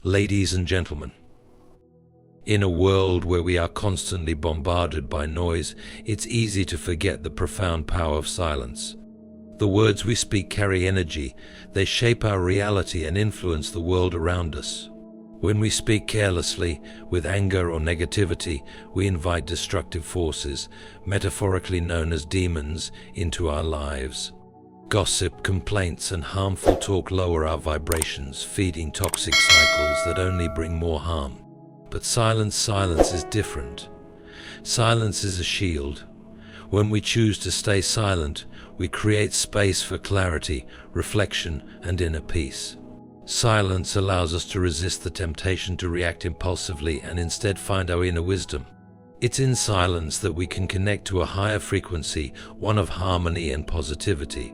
Ladies and gentlemen, in a world where we are constantly bombarded by noise, it's easy to forget the profound power of silence. The words we speak carry energy. They shape our reality and influence the world around us. When we speak carelessly, with anger or negativity, we invite destructive forces, metaphorically known as demons, into our lives. Gossip, complaints, and harmful talk lower our vibrations, feeding toxic cycles that only bring more harm. But silence is different. Silence is a shield. When we choose to stay silent, we create space for clarity, reflection, and inner peace. Silence allows us to resist the temptation to react impulsively and instead find our inner wisdom. It's in silence that we can connect to a higher frequency, one of harmony and positivity.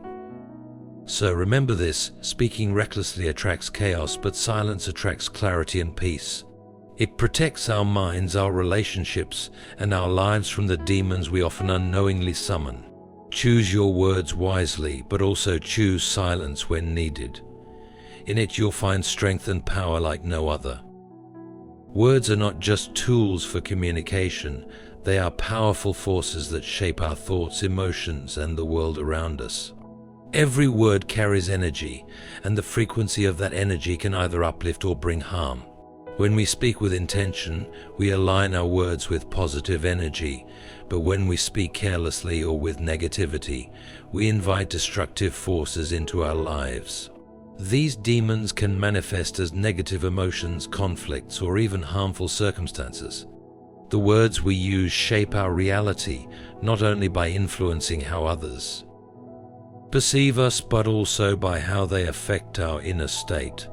So remember this: speaking recklessly attracts chaos, but silence attracts clarity and peace. It protects our minds, our relationships, and our lives from the demons we often unknowingly summon. Choose your words wisely, but also choose silence when needed. In it you'll find strength and power like no other. Words are not just tools for communication, they are powerful forces that shape our thoughts, emotions, and the world around us. Every word carries energy, and the frequency of that energy can either uplift or bring harm. When we speak with intention, we align our words with positive energy, but when we speak carelessly or with negativity, we invite destructive forces into our lives. These demons can manifest as negative emotions, conflicts, or even harmful circumstances. The words we use shape our reality, not only by influencing how others perceive us, but also by how they affect our inner state.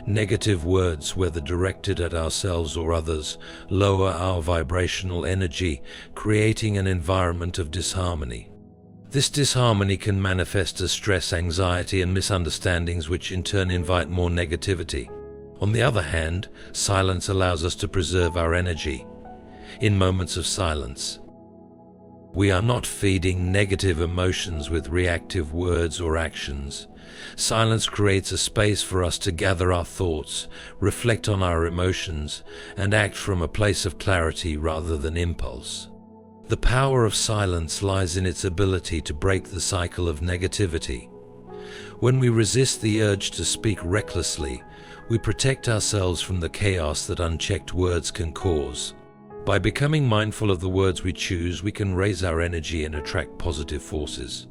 Negative words, whether directed at ourselves or others, lower our vibrational energy, creating an environment of disharmony. This disharmony can manifest as stress, anxiety, and misunderstandings, which in turn invite more negativity. On the other hand, silence allows us to preserve our energy. In moments of silence, we are not feeding negative emotions with reactive words or actions. Silence creates a space for us to gather our thoughts, reflect on our emotions, and act from a place of clarity rather than impulse. The power of silence lies in its ability to break the cycle of negativity. When we resist the urge to speak recklessly, we protect ourselves from the chaos that unchecked words can cause. By becoming mindful of the words we choose, we can raise our energy and attract positive forces.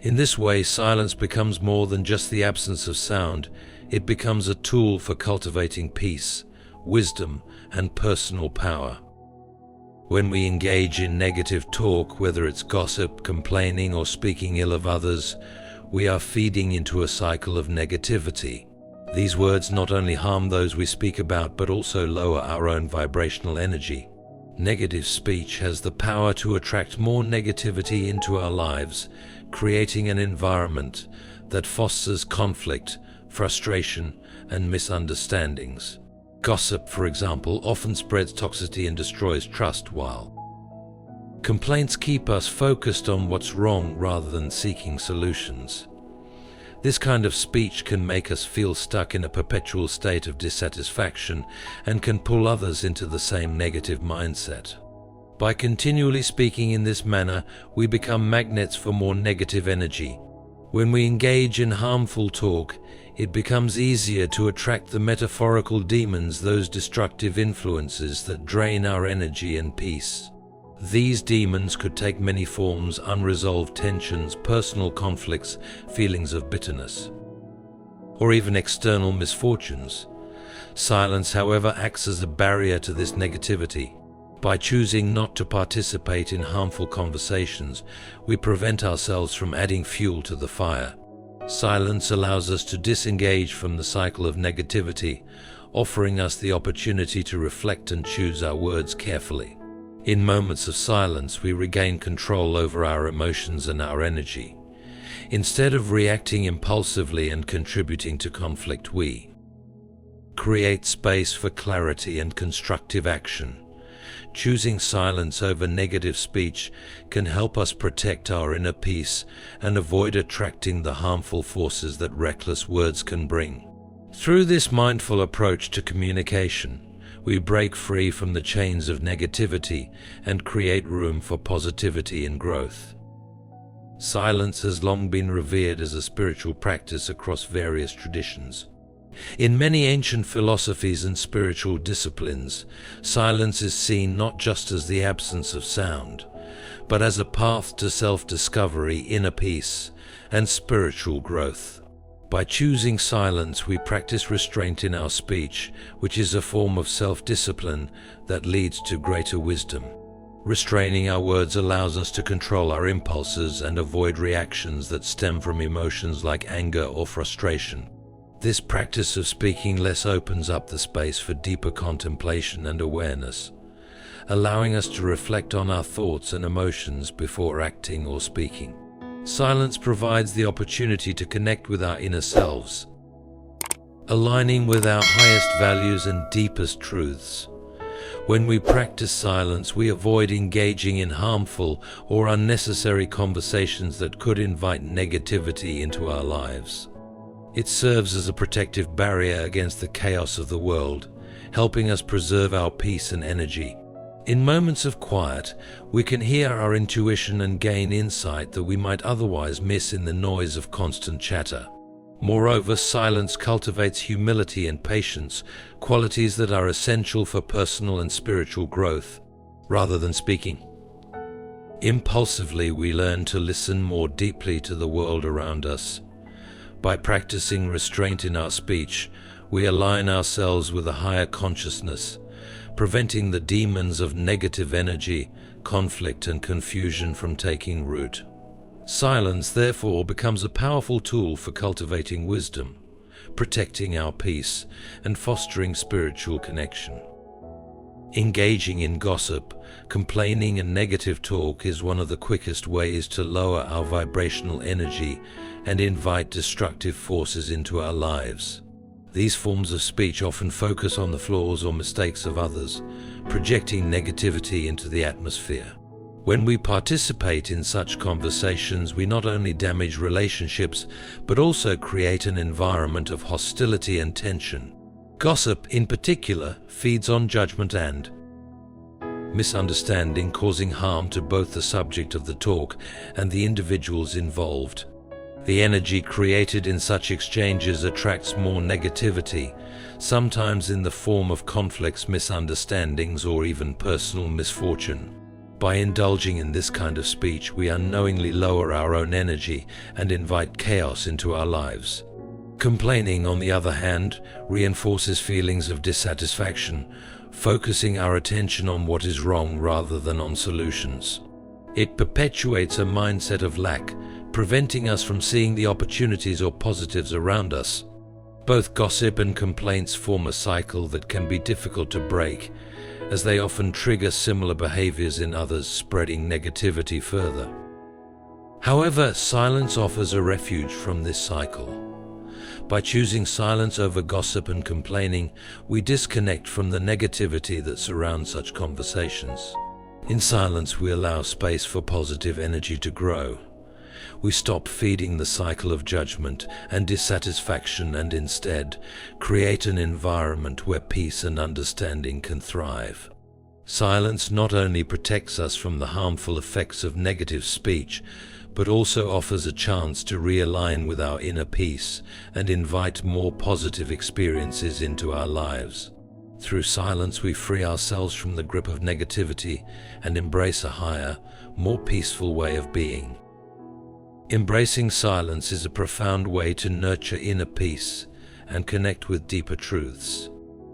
In this way, silence becomes more than just the absence of sound. It becomes a tool for cultivating peace, wisdom, and personal power. When we engage in negative talk, whether it's gossip, complaining, or speaking ill of others, we are feeding into a cycle of negativity. These words not only harm those we speak about, but also lower our own vibrational energy. Negative speech has the power to attract more negativity into our lives, creating an environment that fosters conflict, frustration, and misunderstandings. Gossip, for example, often spreads toxicity and destroys trust, while complaints keep us focused on what's wrong rather than seeking solutions. This kind of speech can make us feel stuck in a perpetual state of dissatisfaction and can pull others into the same negative mindset. By continually speaking in this manner, we become magnets for more negative energy. When we engage in harmful talk, it becomes easier to attract the metaphorical demons, those destructive influences that drain our energy and peace. These demons could take many forms: unresolved tensions, personal conflicts, feelings of bitterness, or even external misfortunes. Silence, however, acts as a barrier to this negativity. By choosing not to participate in harmful conversations, we prevent ourselves from adding fuel to the fire. Silence allows us to disengage from the cycle of negativity, offering us the opportunity to reflect and choose our words carefully. In moments of silence, we regain control over our emotions and our energy. Instead of reacting impulsively and contributing to conflict, we create space for clarity and constructive action. Choosing silence over negative speech can help us protect our inner peace and avoid attracting the harmful forces that reckless words can bring. Through this mindful approach to communication, we break free from the chains of negativity and create room for positivity and growth. Silence has long been revered as a spiritual practice across various traditions. In many ancient philosophies and spiritual disciplines, silence is seen not just as the absence of sound, but as a path to self-discovery, inner peace, and spiritual growth. By choosing silence, we practice restraint in our speech, which is a form of self-discipline that leads to greater wisdom. Restraining our words allows us to control our impulses and avoid reactions that stem from emotions like anger or frustration. This practice of speaking less opens up the space for deeper contemplation and awareness, allowing us to reflect on our thoughts and emotions before acting or speaking. Silence provides the opportunity to connect with our inner selves, aligning with our highest values and deepest truths. When we practice silence, we avoid engaging in harmful or unnecessary conversations that could invite negativity into our lives. It serves as a protective barrier against the chaos of the world, helping us preserve our peace and energy. In moments of quiet, we can hear our intuition and gain insight that we might otherwise miss in the noise of constant chatter. Moreover, silence cultivates humility and patience, qualities that are essential for personal and spiritual growth. Rather than speaking impulsively, we learn to listen more deeply to the world around us. By practicing restraint in our speech, we align ourselves with a higher consciousness, preventing the demons of negative energy, conflict, and confusion from taking root. Silence, therefore, becomes a powerful tool for cultivating wisdom, protecting our peace, and fostering spiritual connection. Engaging in gossip, complaining, and negative talk is one of the quickest ways to lower our vibrational energy and invite destructive forces into our lives. These forms of speech often focus on the flaws or mistakes of others, projecting negativity into the atmosphere. When we participate in such conversations, we not only damage relationships, but also create an environment of hostility and tension. Gossip, in particular, feeds on judgment and misunderstanding, causing harm to both the subject of the talk and the individuals involved. The energy created in such exchanges attracts more negativity, sometimes in the form of conflicts, misunderstandings, or even personal misfortune. By indulging in this kind of speech, we unknowingly lower our own energy and invite chaos into our lives. Complaining, on the other hand, reinforces feelings of dissatisfaction, focusing our attention on what is wrong rather than on solutions. It perpetuates a mindset of lack, preventing us from seeing the opportunities or positives around us. Both gossip and complaints form a cycle that can be difficult to break, as they often trigger similar behaviors in others, spreading negativity further. However, silence offers a refuge from this cycle. By choosing silence over gossip and complaining, we disconnect from the negativity that surrounds such conversations. In silence, we allow space for positive energy to grow. We stop feeding the cycle of judgment and dissatisfaction and instead create an environment where peace and understanding can thrive. Silence not only protects us from the harmful effects of negative speech, but also offers a chance to realign with our inner peace and invite more positive experiences into our lives. Through silence, we free ourselves from the grip of negativity and embrace a higher, more peaceful way of being. Embracing silence is a profound way to nurture inner peace and connect with deeper truths.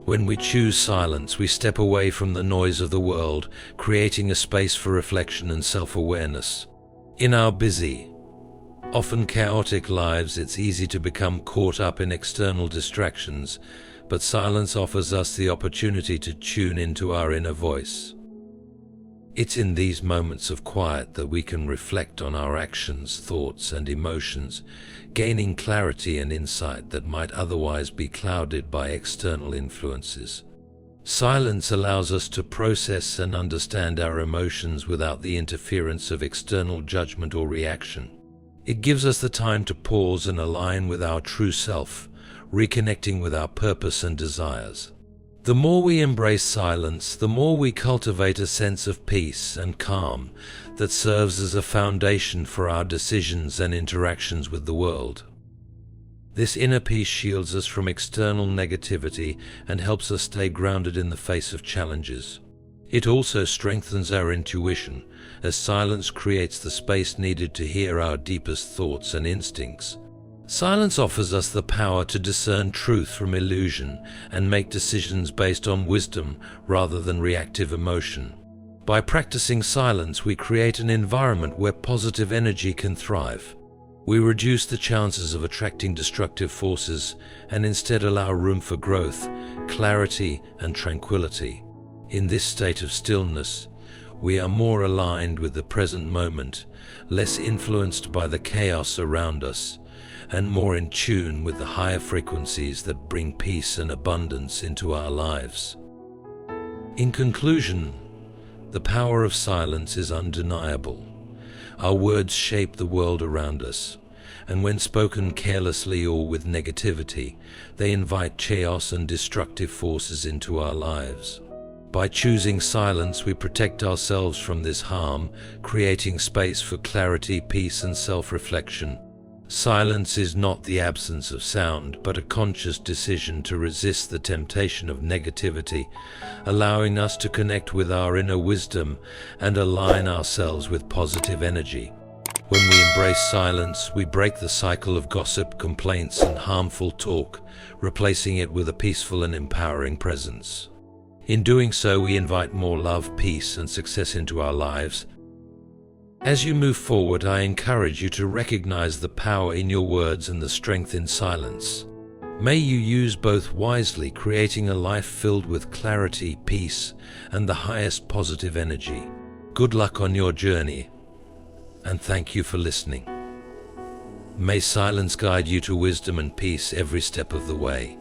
When we choose silence, we step away from the noise of the world, creating a space for reflection and self-awareness. In our busy, often chaotic lives, it's easy to become caught up in external distractions, but silence offers us the opportunity to tune into our inner voice. It's in these moments of quiet that we can reflect on our actions, thoughts, and emotions, gaining clarity and insight that might otherwise be clouded by external influences. Silence allows us to process and understand our emotions without the interference of external judgment or reaction. It gives us the time to pause and align with our true self, reconnecting with our purpose and desires. The more we embrace silence, the more we cultivate a sense of peace and calm that serves as a foundation for our decisions and interactions with the world. This inner peace shields us from external negativity and helps us stay grounded in the face of challenges. It also strengthens our intuition, as silence creates the space needed to hear our deepest thoughts and instincts. Silence offers us the power to discern truth from illusion and make decisions based on wisdom rather than reactive emotion. By practicing silence, we create an environment where positive energy can thrive. We reduce the chances of attracting destructive forces and instead allow room for growth, clarity, and tranquility. In this state of stillness, we are more aligned with the present moment, less influenced by the chaos around us, and more in tune with the higher frequencies that bring peace and abundance into our lives. In conclusion, the power of silence is undeniable. Our words shape the world around us, and when spoken carelessly or with negativity, they invite chaos and destructive forces into our lives. By choosing silence, we protect ourselves from this harm, creating space for clarity, peace, and self-reflection. Silence is not the absence of sound, but a conscious decision to resist the temptation of negativity, allowing us to connect with our inner wisdom and align ourselves with positive energy. When we embrace silence, we break the cycle of gossip, complaints, and harmful talk, replacing it with a peaceful and empowering presence. In doing so, we invite more love, peace, and success into our lives. As you move forward, I encourage you to recognize the power in your words and the strength in silence. May you use both wisely, creating a life filled with clarity, peace, and the highest positive energy. Good luck on your journey, and thank you for listening. May silence guide you to wisdom and peace every step of the way.